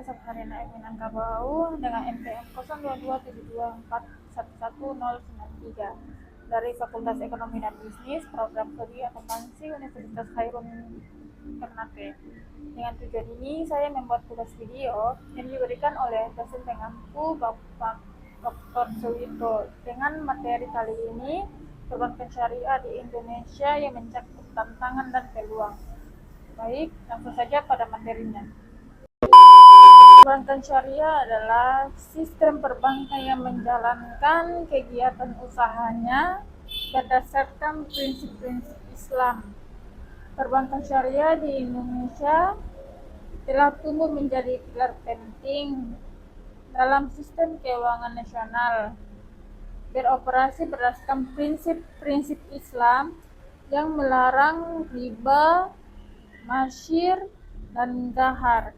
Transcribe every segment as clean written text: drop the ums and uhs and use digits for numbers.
saya Safarina Minangkabau dengan NPM 022724111093 dari Fakultas Ekonomi dan Bisnis, Program Studi Akuntansi Universitas Khairul Ternate. Dengan tujuan ini, saya membuat tugas video yang diberikan oleh dosen pengampu Bapak Dr. Suwito. Dengan materi kali ini, perbankan syariah di Indonesia yang mencakup tantangan dan peluang. Baik, langsung saja pada materinya. Perbankan syariah adalah sistem perbankan yang menjalankan kegiatan usahanya berdasarkan prinsip-prinsip Islam. Perbankan syariah di Indonesia telah tumbuh menjadi pilar penting dalam sistem keuangan nasional, beroperasi berdasarkan prinsip-prinsip Islam yang melarang riba, masyir, dan dahar,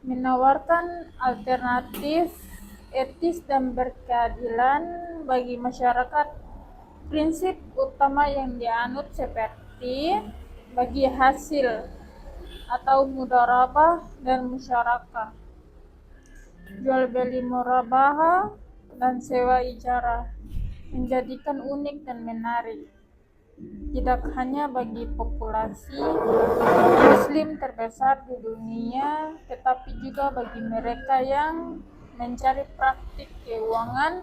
menawarkan alternatif etis dan berkeadilan bagi masyarakat. Prinsip utama yang dianut seperti bagi hasil atau mudharabah dan musyarakah, jual beli murabahah, dan sewa ijarah menjadikan unik dan menarik, tidak hanya bagi populasi Muslim terbesar di dunia, tetapi juga bagi mereka yang mencari praktik keuangan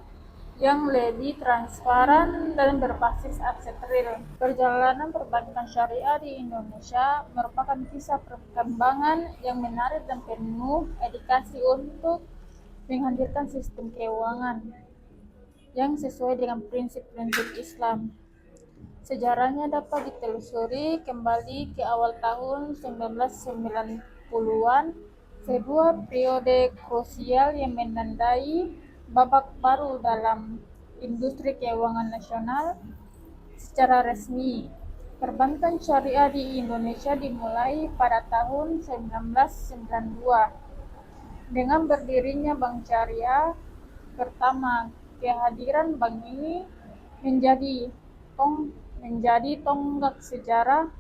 yang lebih transparan dan berbasis aset real. Perjalanan perbankan syariah di Indonesia merupakan kisah perkembangan yang menarik dan penuh edukasi untuk menghadirkan sistem keuangan yang sesuai dengan prinsip-prinsip Islam. Sejarahnya dapat ditelusuri kembali ke awal tahun 1990-an, sebuah periode krusial yang menandai babak baru dalam industri keuangan nasional. Secara resmi, perbankan syariah di Indonesia dimulai pada tahun 1992 dengan berdirinya Bank Syariah pertama. Kehadiran bank ini menjadi tonggak sejarah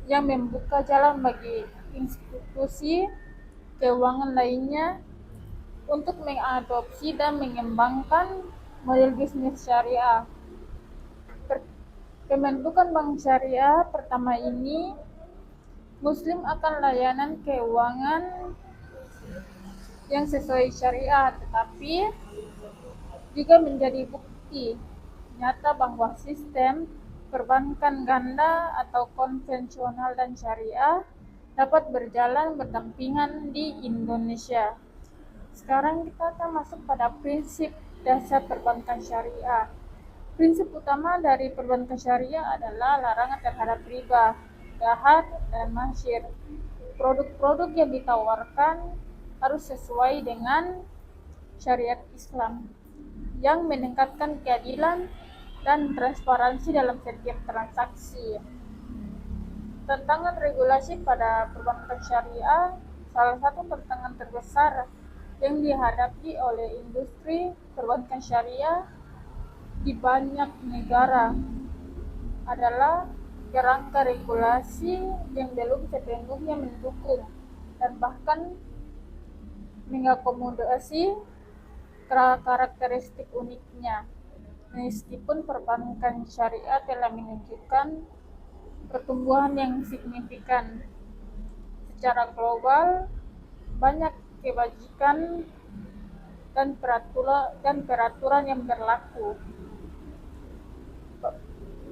yang membuka jalan bagi institusi keuangan lainnya untuk mengadopsi dan mengembangkan model bisnis syariah. Pembentukan Bank Syariah pertama ini, Muslim akan layanan keuangan yang sesuai syariah, tetapi juga menjadi bukti nyata bahwa sistem perbankan ganda atau konvensional dan syariah dapat berjalan berdampingan di Indonesia. Sekarang kita akan masuk pada prinsip dasar perbankan syariah. Prinsip utama dari perbankan syariah adalah larangan terhadap riba, dahar, dan masyir. Produk-produk yang ditawarkan harus sesuai dengan syariat Islam yang meningkatkan keadilan dan transparansi dalam setiap transaksi. Tantangan regulasi pada perbankan syariah, salah satu tantangan terbesar yang dihadapi oleh industri perbankan syariah di banyak negara adalah kerangka regulasi yang belum sepenuhnya mendukung dan bahkan mengakomodasi karakteristik uniknya. Meskipun perbankan syariah telah menunjukkan pertumbuhan yang signifikan secara global, banyak kewajiban dan peraturan yang berlaku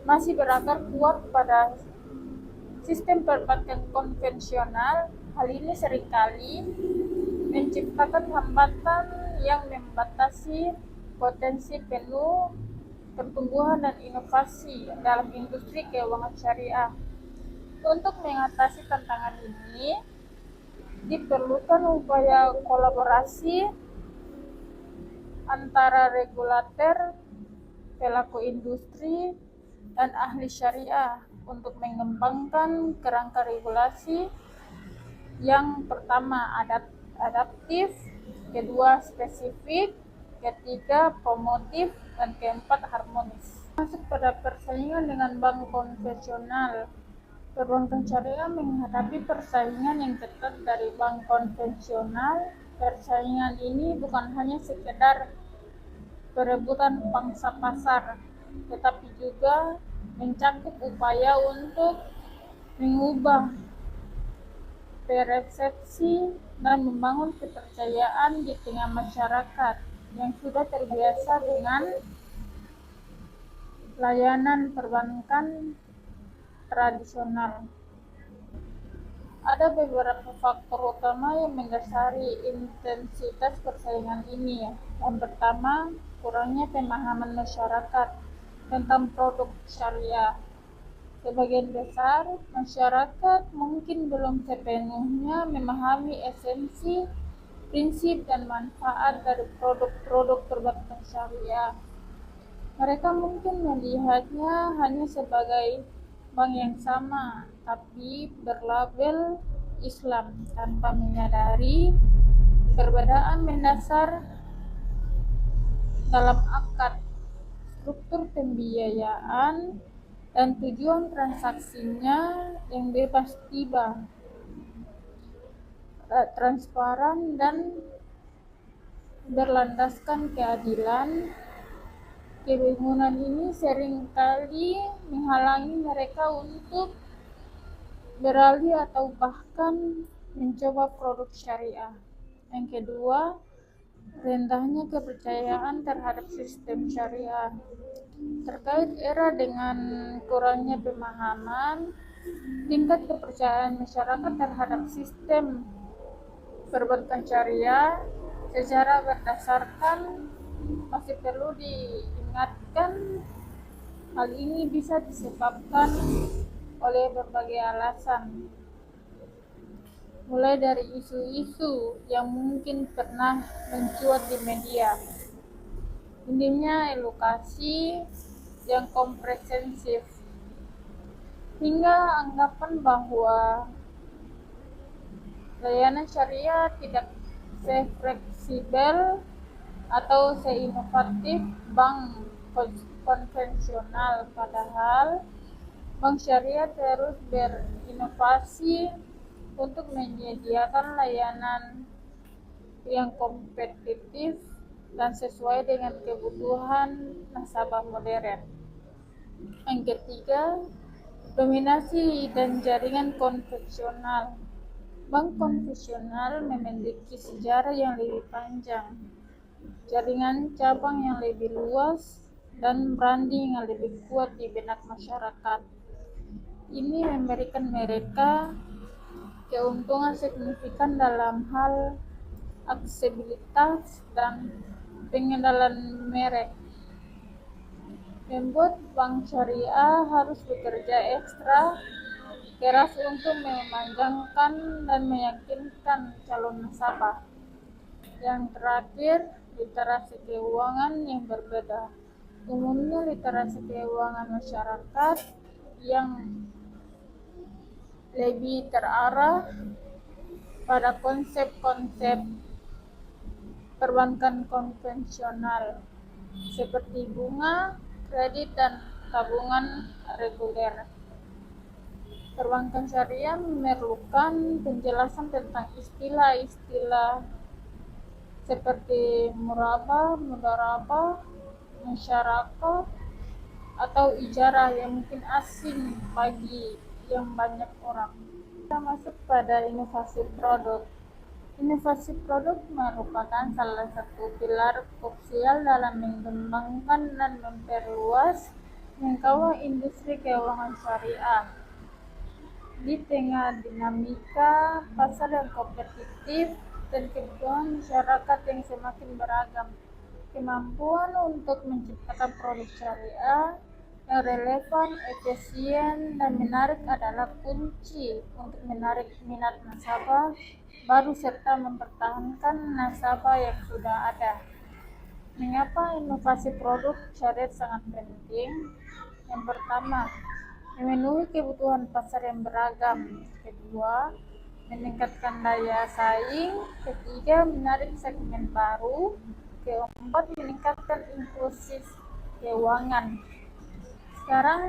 masih berakar kuat pada sistem perbankan konvensional. Hal ini seringkali menciptakan hambatan yang membatasi potensi penuh pertumbuhan dan inovasi dalam industri keuangan syariah. Untuk mengatasi tantangan ini, diperlukan upaya kolaborasi antara regulator, pelaku industri, dan ahli syariah untuk mengembangkan kerangka regulasi yang pertama adaptif, kedua spesifik, ketiga promotif, dan keempat harmonis. Masuk pada persaingan dengan bank konvensional. Perbankan syariah menghadapi persaingan yang ketat dari bank konvensional. Persaingan ini bukan hanya sekedar perebutan pangsa pasar, tetapi juga mencakup upaya untuk mengubah persepsi dan membangun kepercayaan di tengah masyarakat yang sudah terbiasa dengan layanan perbankan tradisional. Ada beberapa faktor utama yang mendasari intensitas persaingan ini. Yang pertama, kurangnya pemahaman masyarakat tentang produk syariah. Sebagian besar masyarakat mungkin belum sepenuhnya memahami esensi, prinsip, dan manfaat dari produk-produk perbankan syariah. Mereka mungkin melihatnya hanya sebagai bank yang sama, tapi berlabel Islam, tanpa menyadari perbedaan mendasar dalam akad, struktur pembiayaan, dan tujuan transaksinya yang bebas riba, transparan, dan berlandaskan keadilan. Kebingungan ini seringkali menghalangi mereka untuk beralih atau bahkan mencoba produk syariah. Yang kedua, rendahnya kepercayaan terhadap sistem syariah. Terkait era dengan kurangnya pemahaman, tingkat kepercayaan masyarakat terhadap sistem perbankan syariah secara berdasarkan masih perlu diingatkan. Hal ini bisa disebabkan oleh berbagai alasan, mulai dari isu-isu yang mungkin pernah mencuat di media, minimnya edukasi yang komprehensif, hingga anggapan bahwa layanan syariah tidak sefleksibel atau seinovatif bank konvensional. Padahal bank syariah terus berinovasi untuk menyediakan layanan yang kompetitif dan sesuai dengan kebutuhan nasabah modern. Yang ketiga, dominasi dan jaringan konvensional. Bank konvensional memiliki sejarah yang lebih panjang, jaringan cabang yang lebih luas, dan branding yang lebih kuat di benak masyarakat. Ini memberikan mereka keuntungan signifikan dalam hal aksesibilitas dan pengenalan merek, membuat bank syariah harus bekerja ekstra keras untuk memanjangkan dan meyakinkan calon nasabah. Yang terakhir, literasi keuangan yang berbeda. Umumnya literasi keuangan masyarakat yang lebih terarah pada konsep-konsep perbankan konvensional seperti bunga, kredit, dan tabungan reguler. Perbankan syariah memerlukan penjelasan tentang istilah-istilah seperti murabah, mudharabah, musyarakah, atau ijarah yang mungkin asing bagi yang banyak orang. Kita masuk pada inovasi produk. Inovasi produk merupakan salah satu pilar krusial dalam mengembangkan dan memperluas jangkauan industri keuangan syariah. Di tengah dinamika pasar yang kompetitif dan kebutuhan masyarakat yang semakin beragam, kemampuan untuk menciptakan produk syariah yang relevan, efisien, dan menarik adalah kunci untuk menarik minat nasabah baru serta mempertahankan nasabah yang sudah ada. Mengapa inovasi produk syariah sangat penting? Yang pertama, memenuhi kebutuhan pasar yang beragam. Kedua, meningkatkan daya saing. Ketiga, menarik segmen baru. Keempat, meningkatkan inklusi keuangan. Sekarang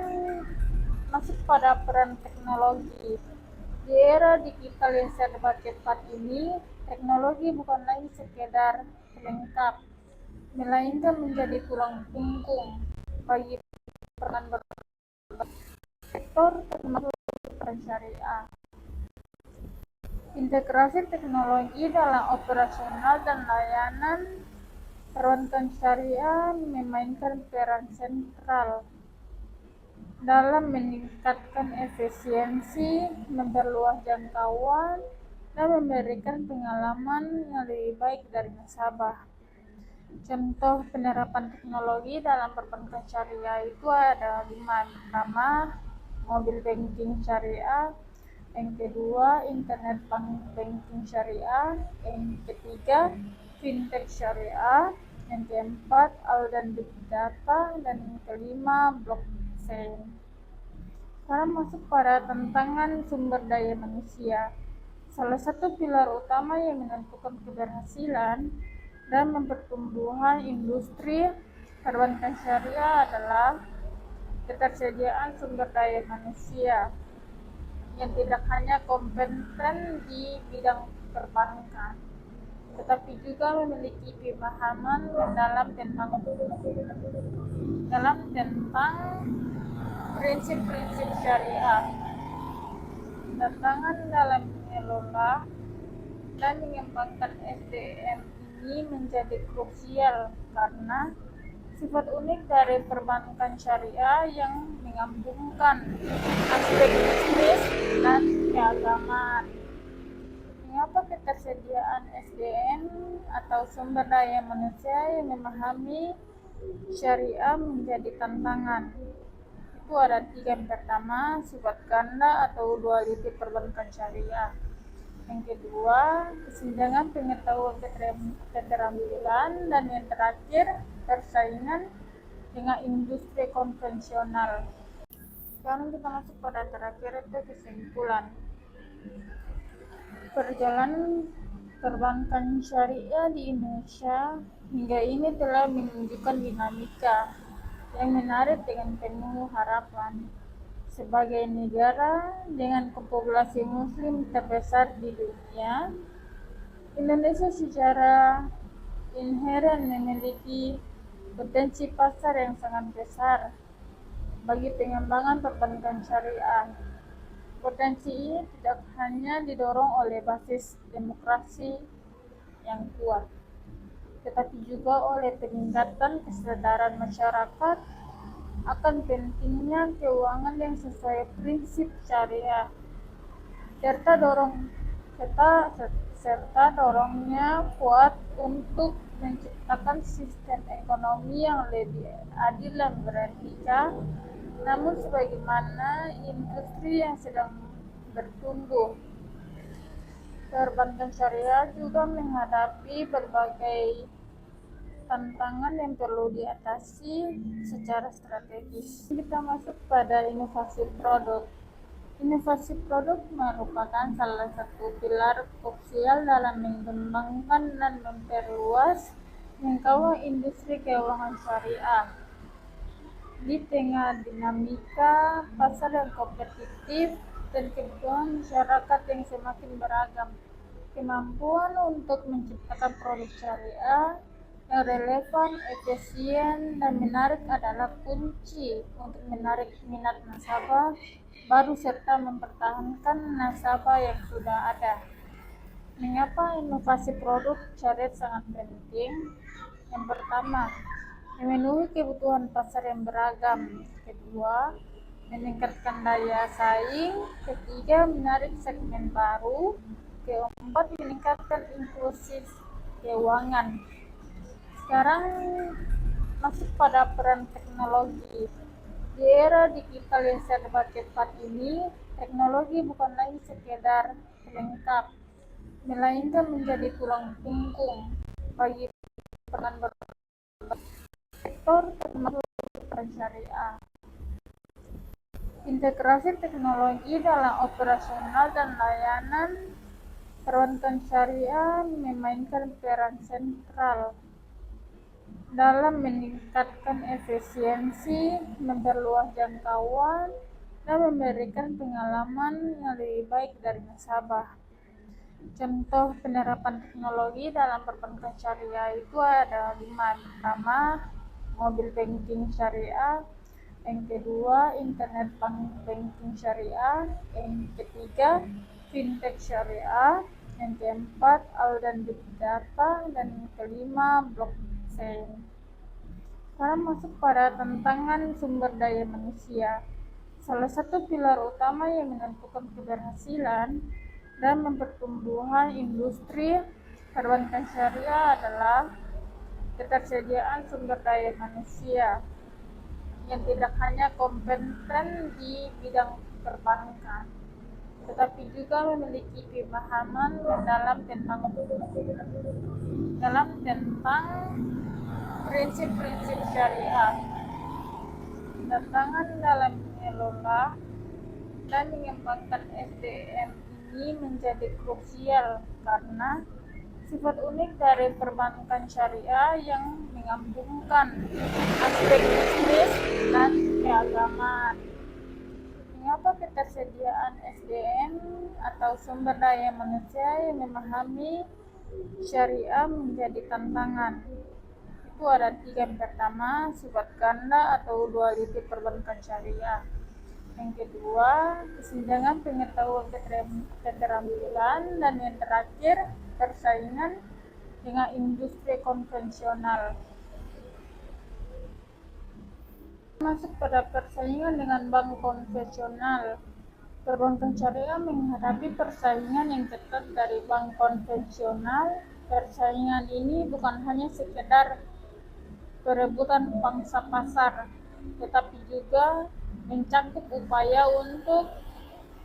masuk pada peran teknologi. Di era digital yang serba cepat ini, teknologi bukan lagi sekedar pelengkap, melainkan menjadi tulang punggung bagi peran sektor termasuk peran syariah. Integrasi teknologi dalam operasional dan layanan perbankan syariah memainkan peran sentral dalam meningkatkan efisiensi, memperluas jangkauan, dan memberikan pengalaman yang lebih baik dari nasabah. Contoh penerapan teknologi dalam perbankan syariah itu ada 5. Pertama, mobile banking syariah. Yang kedua, internet banking syariah. Yang ketiga, fintech syariah. Yang keempat, dan big data. Dan yang kelima, blockchain. Sekarang masuk pada tantangan sumber daya manusia. Salah satu pilar utama yang menentukan keberhasilan dan pertumbuhan industri perbankan syariah adalah ketersediaan sumber daya manusia yang tidak hanya kompeten di bidang perbankan, tetapi juga memiliki pemahaman mendalam tentang prinsip-prinsip syariah. Tantangan dalam mengelola dan mengembangkan SDM ini menjadi krusial karena sifat unik dari perbankan syariah yang menggabungkan aspek bisnis dan keagamaan. Mengapa ketersediaan SDM atau sumber daya manusia yang memahami syariah menjadi tantangan? Itu ada 3. Yang pertama, sifat ganda atau dualiti perbankan syariah. Yang kedua, kesenjangan pengetahuan keterampilan, dan yang terakhir, persaingan dengan industri konvensional. Sekarang kita masuk pada terakhir, itu kesimpulan. Perjalanan perbankan syariah di Indonesia hingga ini telah menunjukkan dinamika yang menarik dengan penuh harapan. Sebagai negara dengan populasi muslim terbesar di dunia, Indonesia secara inheren memiliki potensi pasar yang sangat besar bagi pengembangan perbankan syariah. Potensi ini tidak hanya didorong oleh basis demokrasi yang kuat, tetapi juga oleh peningkatan kesadaran masyarakat akan pentingnya keuangan yang sesuai prinsip syariah, serta dorongnya kuat untuk menciptakan sistem ekonomi yang lebih adil dan beretika. Namun sebagaimana industri yang sedang bertumbuh, perbankan syariah juga menghadapi berbagai tantangan yang perlu diatasi secara strategis. Kita masuk pada inovasi produk. Inovasi produk merupakan salah satu pilar krusial dalam mengembangkan dan memperluas jangkauan industri keuangan syariah. Di tengah dinamika pasar yang kompetitif dan kebutuhan masyarakat yang semakin beragam, kemampuan untuk menciptakan produk syariah yang relevan, efisien, dan menarik adalah kunci untuk menarik minat nasabah baru serta mempertahankan nasabah yang sudah ada. Mengapa inovasi produk syariah sangat penting? Yang pertama, memenuhi kebutuhan pasar yang beragam. Kedua, meningkatkan daya saing. Ketiga, menarik segmen baru. Keempat, meningkatkan inklusi keuangan. Sekarang masuk pada peran teknologi. Di era digital yang serba cepat ini, teknologi bukan lagi sekedar pelengkap, melainkan menjadi tulang punggung bagi peran sektor termasuk peran syariah. Integrasi teknologi dalam operasional dan layanan perbankan syariah memainkan peran sentral dalam meningkatkan efisiensi, memperluas jangkauan, dan memberikan pengalaman yang lebih baik dari nasabah. Contoh penerapan teknologi dalam perbankan syariah itu ada 5. Pertama, mobile banking syariah. Yang kedua, internet banking syariah. Yang ketiga, fintech syariah. Yang keempat, dan big data. Dan yang kelima, blockchain. Sekarang masuk pada tantangan sumber daya manusia. Salah satu pilar utama yang menentukan keberhasilan dan pertumbuhan industri perbankan syariah adalah ketersediaan sumber daya manusia yang tidak hanya kompeten di bidang perbankan, tetapi juga memiliki pemahaman mendalam tentang prinsip-prinsip syariah. Tantangan dalam mengelola dan mengembangkan SDM ini menjadi krusial karena sifat unik dari perbankan syariah yang menggabungkan aspek bisnis dan keagamaan. Mengapa ketersediaan SDM atau sumber daya manusia yang memahami syariah menjadi tantangan? Itu ada 3. Yang pertama, sifat ganda atau dualiti perbankan syariah. Yang kedua, kesenjangan pengetahuan keterampilan, dan yang terakhir, persaingan dengan industri konvensional. Masuk pada persaingan dengan bank konvensional. Perbankan syariah menghadapi persaingan yang ketat dari bank konvensional. Persaingan ini bukan hanya sekedar perebutan pangsa pasar, tetapi juga mencakup upaya untuk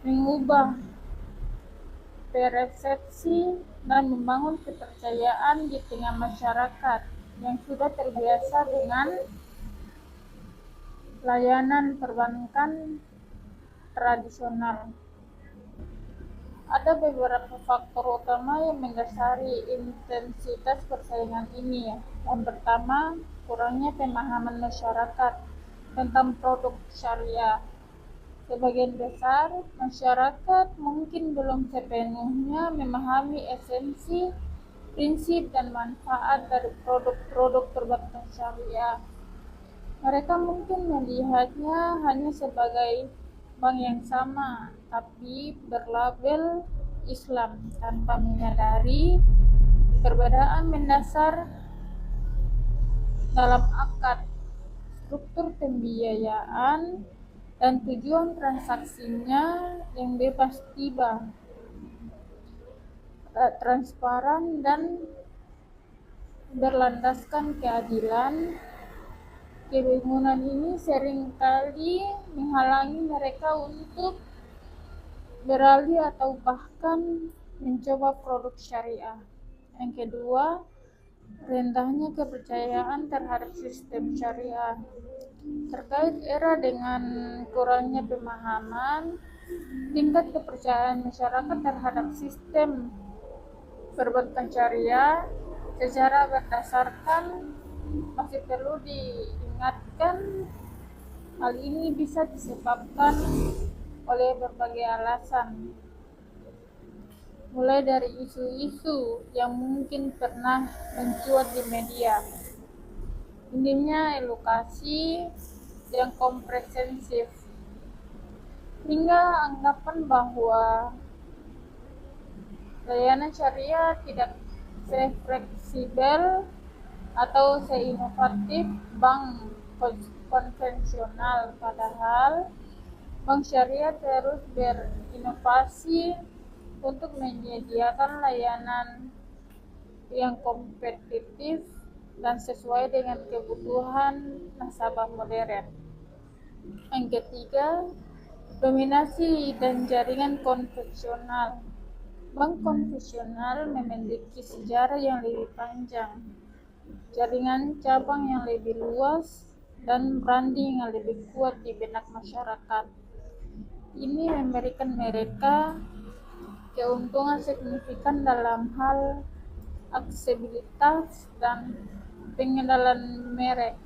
mengubah persepsi dan membangun kepercayaan di tengah masyarakat yang sudah terbiasa dengan layanan perbankan tradisional. Ada beberapa faktor utama yang mendasari intensitas persaingan ini. Yang pertama, kurangnya pemahaman masyarakat tentang produk syariah. Sebagian besar masyarakat mungkin belum sepenuhnya memahami esensi, prinsip, dan manfaat dari produk-produk perbankan syariah. Mereka mungkin melihatnya hanya sebagai bank yang sama, tapi berlabel Islam, tanpa menyadari perbedaan mendasar dalam akad, struktur pembiayaan, dan tujuan transaksinya yang bebas riba, transparan, dan berlandaskan keadilan. Kebingungan ini seringkali menghalangi mereka untuk beralih atau bahkan mencoba produk syariah. Yang kedua, rendahnya kepercayaan terhadap sistem syariah. Terkait era dengan kurangnya pemahaman, tingkat kepercayaan masyarakat terhadap sistem perbankan syariah secara berdasarkan masih perlu diingatkan. Hal ini bisa disebabkan oleh berbagai alasan, mulai dari isu-isu yang mungkin pernah mencuat di media, minimnya edukasi yang komprehensif, hingga anggapan bahwa layanan syariah tidak sefleksibel atau seinovatif bank konvensional. Padahal bank syariah terus berinovasi untuk menyediakan layanan yang kompetitif dan sesuai dengan kebutuhan nasabah modern. Yang ketiga, dominasi dan jaringan konvensional. Bank konvensional memiliki sejarah yang lebih panjang, jaringan cabang yang lebih luas, dan branding yang lebih kuat di benak masyarakat. Ini memberikan mereka keuntungan signifikan dalam hal aksesibilitas dan pengenalan merek.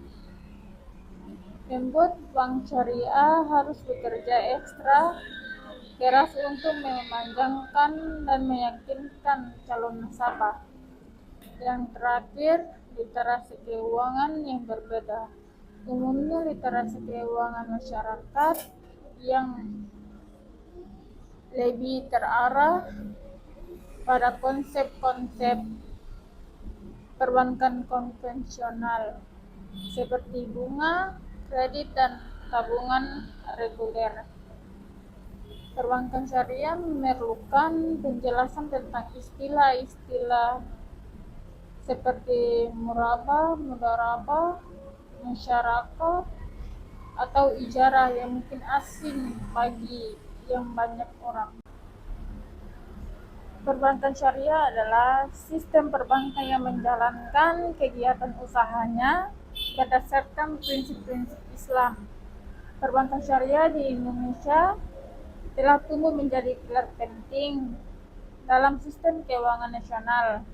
Membuat bank syariah harus bekerja ekstra keras untuk memanjangkan dan meyakinkan calon nasabah. Yang terakhir, literasi keuangan yang berbeda. Umumnya literasi keuangan masyarakat yang lebih terarah pada konsep-konsep perbankan konvensional seperti bunga, kredit, dan tabungan reguler. Perbankan syariah memerlukan penjelasan tentang istilah-istilah seperti murabah, mudharabah, musyarakah, atau ijarah yang mungkin asing bagi yang banyak orang. Perbankan syariah adalah sistem perbankan yang menjalankan kegiatan usahanya berdasarkan prinsip-prinsip Islam. Perbankan syariah di Indonesia telah tumbuh menjadi pilar penting dalam sistem keuangan nasional,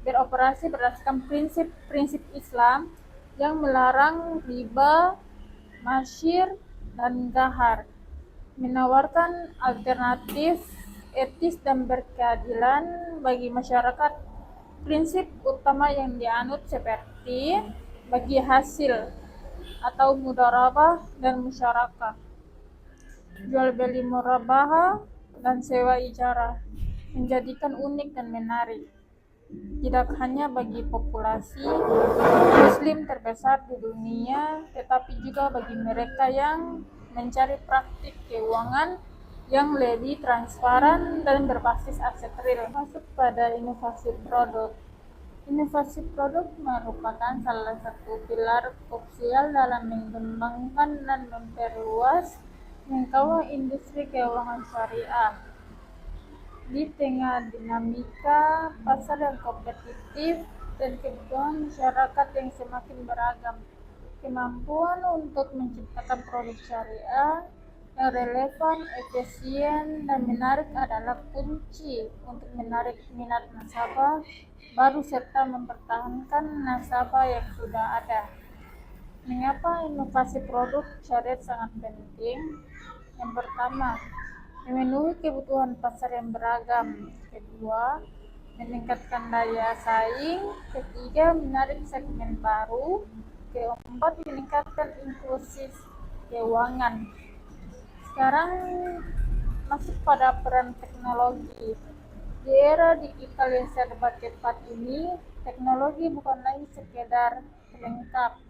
beroperasi berdasarkan prinsip-prinsip Islam yang melarang riba, masyir, dan gahar, menawarkan alternatif etis dan berkeadilan bagi masyarakat. Prinsip utama yang dianut seperti bagi hasil atau mudharabah dan musyarakah, jual beli murabahah, dan sewa ijarah menjadikan unik dan menarik, tidak hanya bagi populasi muslim terbesar di dunia, tetapi juga bagi mereka yang mencari praktik keuangan yang lebih transparan dan berbasis aset real. Masuk pada inovasi produk. Inovasi produk merupakan salah satu pilar krusial dalam mengembangkan dan memperluas jangkauan industri keuangan syariah. Di tengah dinamika pasar yang kompetitif dan kebutuhan masyarakat yang semakin beragam, kemampuan untuk menciptakan produk syariah yang relevan, efisien, dan menarik adalah kunci untuk menarik minat nasabah baru serta mempertahankan nasabah yang sudah ada. Mengapa inovasi produk syariah sangat penting? Yang pertama, memenuhi kebutuhan pasar yang beragam. Kedua, meningkatkan daya saing. Ketiga, menarik segmen baru. Keempat, meningkatkan inklusi keuangan. Sekarang masuk pada peran teknologi. Di era digital yang serba cepat ini, teknologi bukan lagi sekedar pelengkap,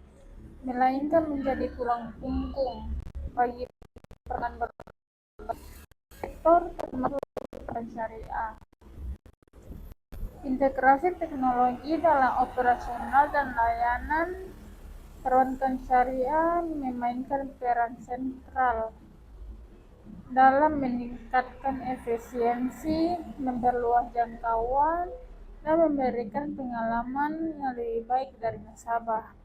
melainkan menjadi tulang punggung bagi peran sektor termasuk peran syariah. Integrasi teknologi dalam operasional dan layanan perbankan syariah memainkan peran sentral dalam meningkatkan efisiensi, memperluas jangkauan, dan memberikan pengalaman yang lebih baik dari nasabah.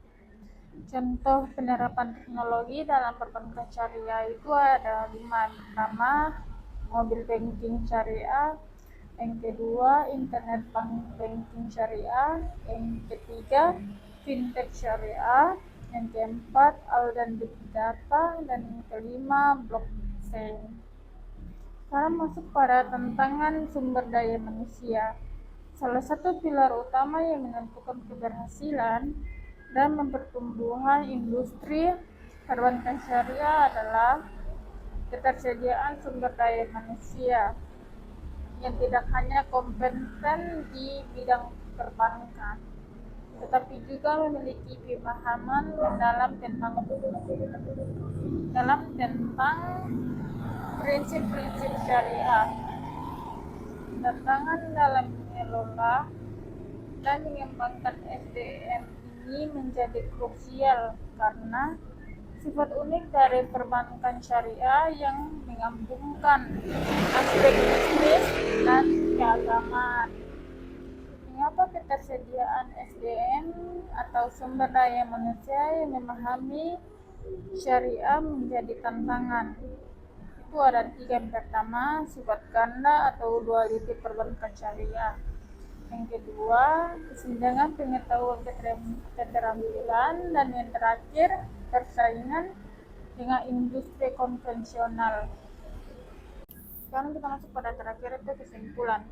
Contoh penerapan teknologi dalam perbankan syariah itu ada 5. Pertama, mobil banking syariah. Yang kedua, internet banking syariah. Yang ketiga, fintech syariah. Yang keempat, dan big data. Dan yang kelima, blockchain. Sekarang masuk pada tantangan sumber daya manusia. Salah satu pilar utama yang menentukan keberhasilan dan pertumbuhan industri perbankan syariah adalah ketersediaan sumber daya manusia yang tidak hanya kompeten di bidang perbankan, tetapi juga memiliki pemahaman mendalam tentang prinsip-prinsip syariah. Tantangan dalam mengelola dan mengembangkan SDM ini menjadi krusial karena sifat unik dari perbankan syariah yang menggabungkan aspek bisnis dan keagamaan. Mengapa ketersediaan SDM atau sumber daya manusia yang memahami syariah menjadi tantangan? Itu ada 3. Yang pertama, sifat ganda atau dualiti perbankan syariah. Yang kedua, kesenjangan pengetahuan keterampilan, dan yang terakhir, persaingan dengan industri konvensional. Sekarang kita masuk pada terakhir, itu kesimpulan.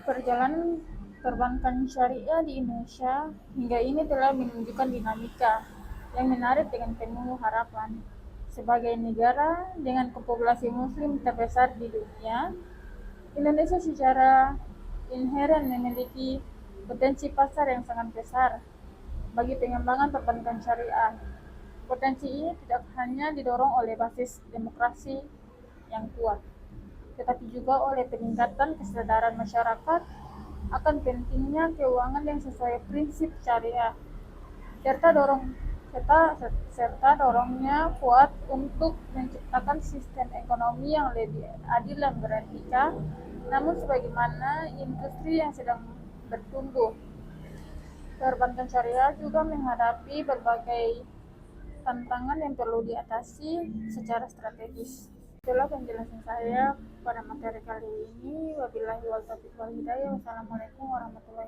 Perjalanan perbankan syariah di Indonesia hingga ini telah menunjukkan dinamika yang menarik dengan penuh harapan. Sebagai negara dengan populasi muslim terbesar di dunia, Indonesia secara inheren memiliki potensi pasar yang sangat besar bagi pengembangan perbankan syariah. Potensi ini tidak hanya didorong oleh basis demokrasi yang kuat, tetapi juga oleh peningkatan kesadaran masyarakat akan pentingnya keuangan yang sesuai prinsip syariah, serta dorongnya kuat untuk menciptakan sistem ekonomi yang lebih adil dan beretika, namun sebagaimana industri yang sedang bertumbuh. Perbankan syariah juga menghadapi berbagai tantangan yang perlu diatasi secara strategis. Itulah penjelasan saya pada materi kali ini. Wabillahi wal taufiq wal hidayah. Wassalamualaikum warahmatullahi wabarakatuh.